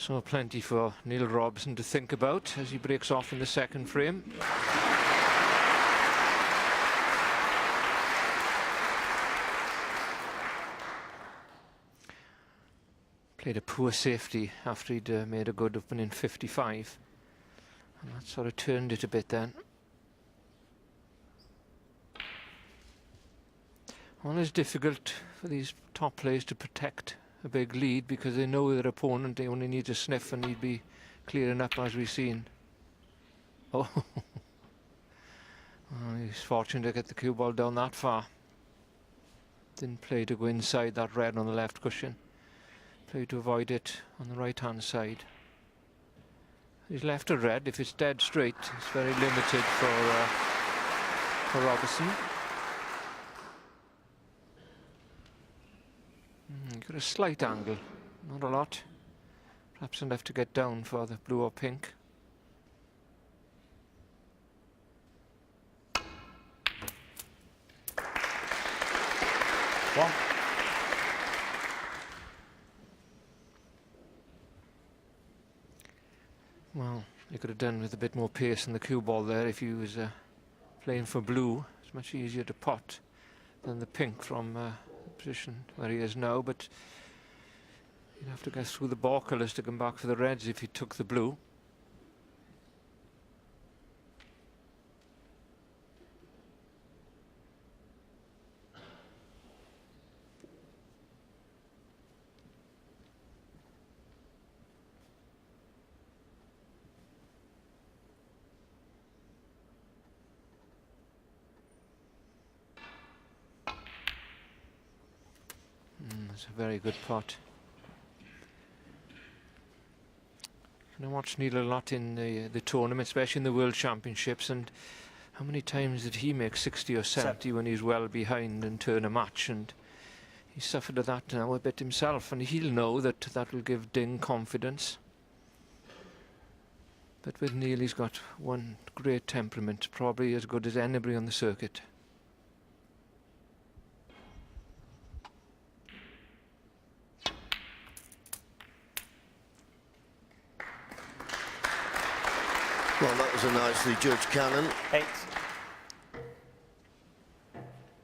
So plenty for Neil Robertson to think about as he breaks off in the second frame. Played a poor safety after he'd made a good opening 55. And that sort of turned it a bit then. Always difficult for these top players to protect a big lead because they know their opponent, they only need a sniff and he'd be clearing up as we've seen. Oh, he's fortunate to get the cue ball down that far. Didn't play to go inside that red on the left cushion. Played to avoid it on the right hand side. He's left a red. If it's dead straight, it's very limited for Robertson. Got a slight angle, not a lot. Perhaps enough to get down for the blue or pink. One. Well, he could have done with a bit more pace in the cue ball there if he was playing for blue. It's much easier to pot than the pink from the position where he is now, but he'd have to go through the ball colours to come back for the reds if he took the blue. It's a very good pot. I watched Neil a lot in the tournament, especially in the World Championships, and how many times did he make 60 or 70 when he's well behind and turn a match, and he suffered at that now a bit himself, and he'll know that that will give Ding confidence. But with Neil, he's got one great temperament, probably as good as anybody on the circuit. Well, that was a nicely judged cannon. 8.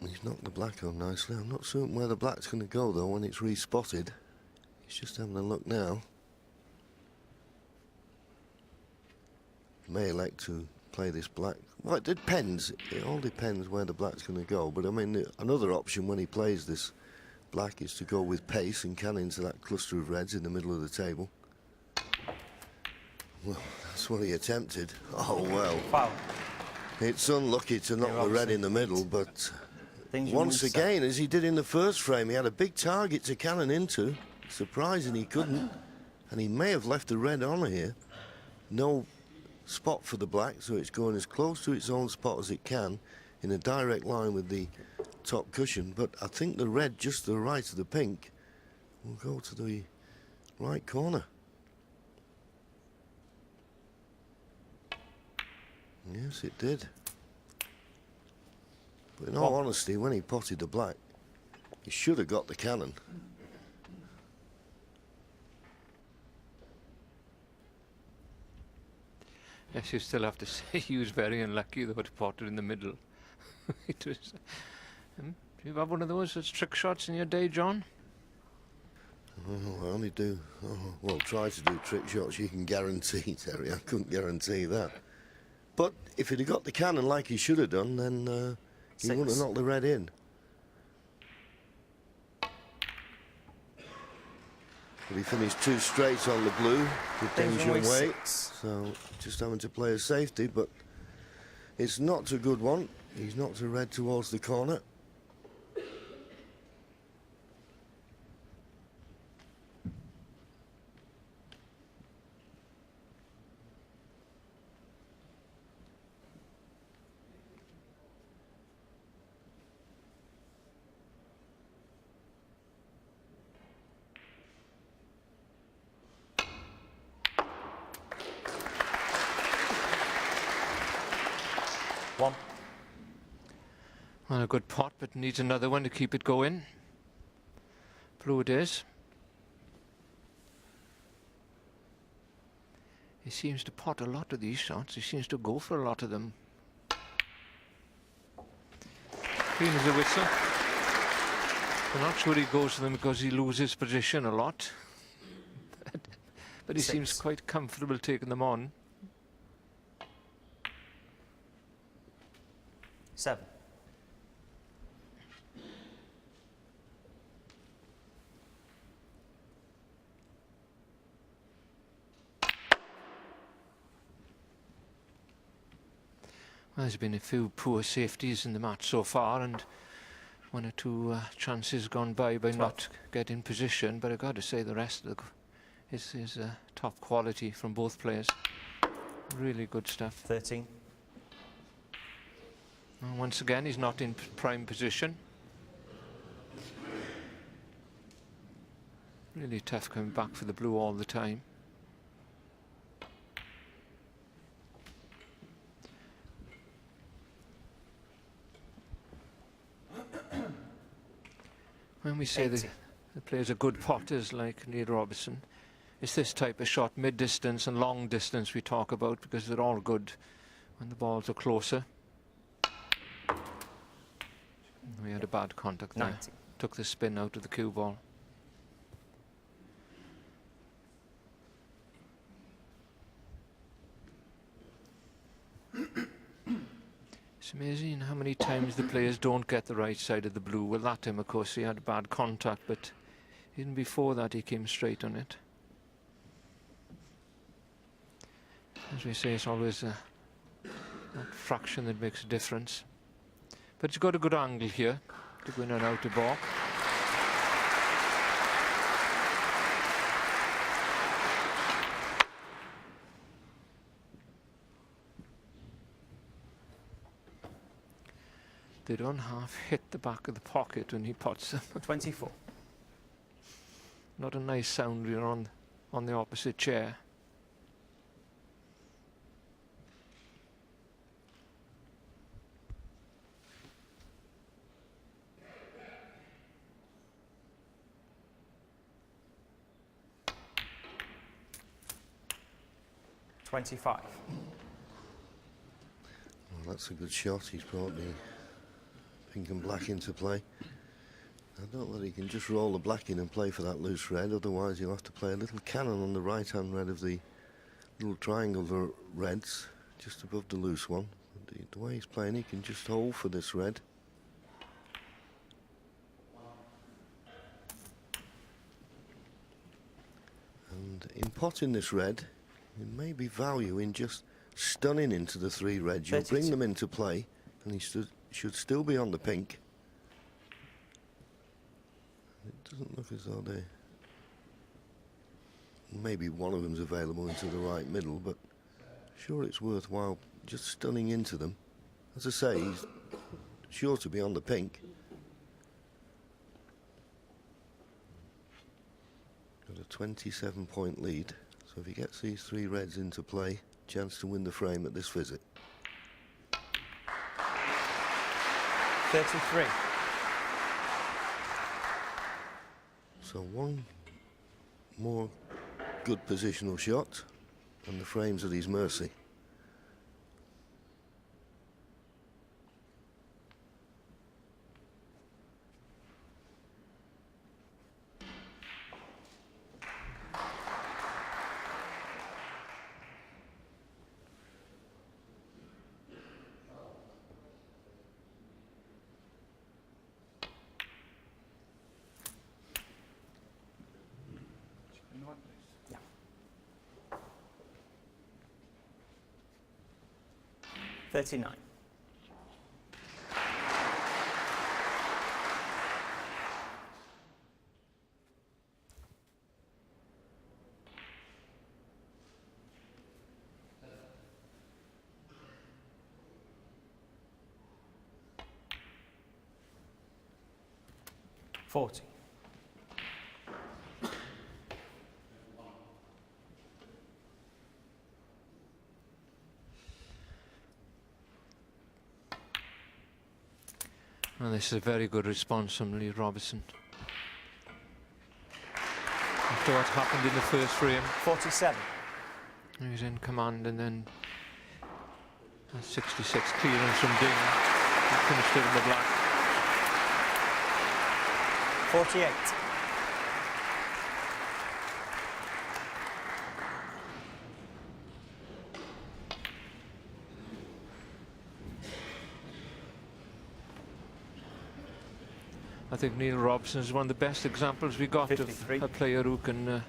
He's knocked the black on nicely. I'm not certain where the black's going to go, though, when it's respotted. He's just having a look now. May elect to play this black. Well, it depends. It all depends where the black's going to go. But, I mean, another option when he plays this black is to go with pace and cannon into that cluster of reds in the middle of the table. Well, that's what he attempted. Oh, well. Foul. It's unlucky to knock the red in the middle, but once again, as he did in the first frame, he had a big target to cannon into. Surprising he couldn't. And he may have left the red on here. No spot for the black, so it's going as close to its own spot as it can in a direct line with the top cushion. But I think the red just to the right of the pink will go to the right corner. Yes, it did. But in all honesty, when he potted the black, he should have got the cannon. Yes, you still have to say he was very unlucky though to pot it in the middle. It was, do you have one of those trick shots in your day, John? Oh, I only do, well, try to do trick shots you can guarantee, Terry. I couldn't guarantee that. But if he'd have got the cannon like he should have done, then he wouldn't have knocked the red in. But he finished 2 straight on the blue with Junhui, so just having to play a safety, but it's not a good one. He's knocked a red towards the corner. Well, a good pot, but needs another one to keep it going. Blue it is. He seems to pot a lot of these shots. He seems to go for a lot of them. Clean as a whistle. I'm not sure he goes for them because he loses position a lot. But he seems quite comfortable taking them on. 7. Well, there's been a few poor safeties in the match so far, and 1 or 2 chances gone by 12. not getting position. But I've got to say the rest of is top quality from both players. Really good stuff. 13. And once again, he's not in prime position. Really tough coming back for the blue all the time. When we say the players are good potters like Neil Robertson, it's this type of shot, mid-distance and long distance we talk about, because they're all good when the balls are closer. We had a bad contact there. 90. Took the spin out of the cue ball. It's amazing how many times the players don't get the right side of the blue. Well, that time, of course, he had bad contact, but even before that, he came straight on it. As we say, it's always that fraction that makes a difference. But he's got a good angle here to win an outer ball. They don't half hit the back of the pocket when he pots them. 24. Not a nice sound here on the opposite chair. Well, that's a good shot. He's brought the pink and black into play. I don't know that he can just roll the black in and play for that loose red, otherwise he'll have to play a little cannon on the right-hand red of the little triangle of the reds, just above the loose one. The way he's playing, he can just hold for this red. And in potting this red, there may be value in just stunning into the 3 reds. You'll bring them into play, and he should still be on the pink. It doesn't look as though they... Maybe one of them's available into the right middle, but sure it's worthwhile just stunning into them. As I say, he's sure to be on the pink. Got a 27-point lead, so if he gets these 3 reds into play, chance to win the frame at this visit. 33. So one more good positional shot, and the frame's at his mercy. Yeah. 39. Forty. Well, this is a very good response from Lee Robertson. After what happened in the first frame. 47. He's in command, and then a 66 clearance from Ding. He finished it in the black. 48. I think Neil Robertson is one of the best examples we got 53. of a player who can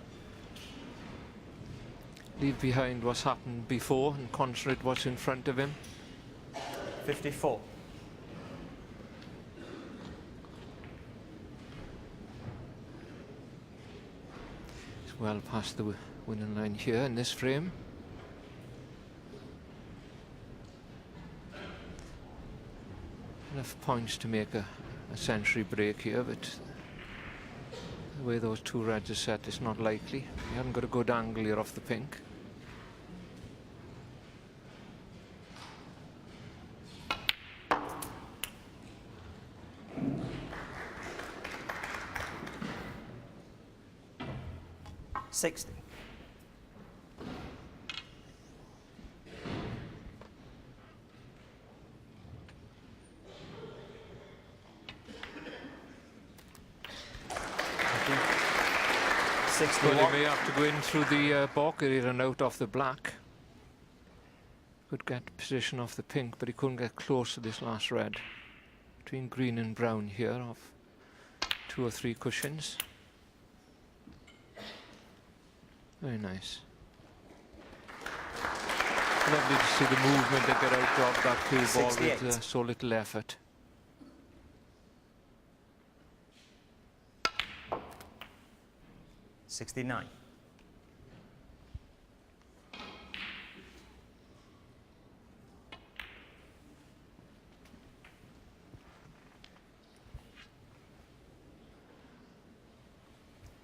leave behind what's happened before and concentrate what's in front of him. 54. He's well past the winning line here in this frame. Enough points to make a century break here, but the way those two reds are set, it's not likely. You haven't got a good angle here off the pink. $60. Well, he may have to go in through the balk area and out off the black. Could get position off the pink, but he couldn't get close to this last red. Between green and brown here, off 2 or 3 cushions. Very nice. Lovely to see the movement they get out of that cue ball with so little effort. $69.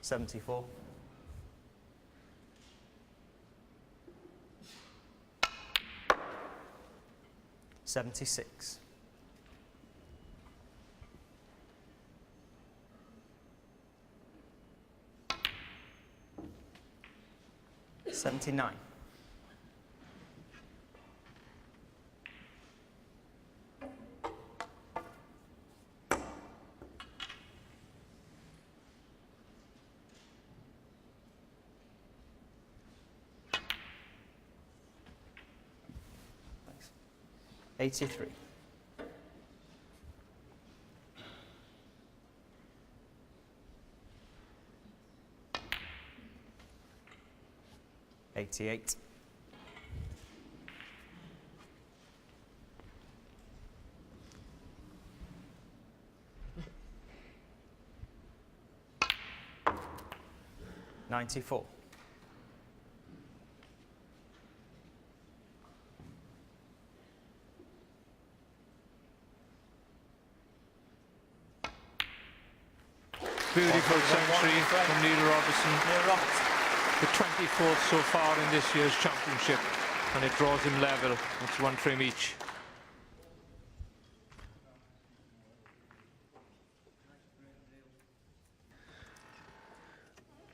$74. $76. $79. Thanks. 83. $88. $94. Beautiful century from Neil Robertson. Neil Robertson. The 24th so far in this year's championship, and it draws him level. It's 1 frame each.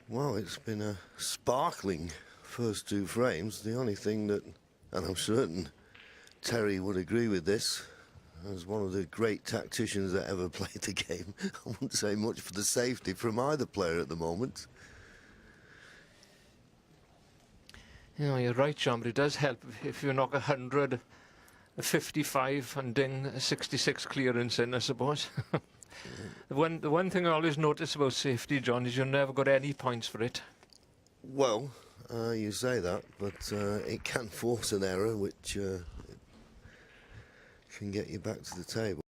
Well, it's been a sparkling first 2 frames. The only thing that, and I'm certain Terry would agree with this, as one of the great tacticians that ever played the game, I wouldn't say much for the safety from either player at the moment. You know, you're right, John, but it does help if you knock 100, a 55 and ding a 66 clearance in, I suppose. The one thing I always notice about safety, John, is you never got any points for it. Well, you say that, but it can force an error which can get you back to the table.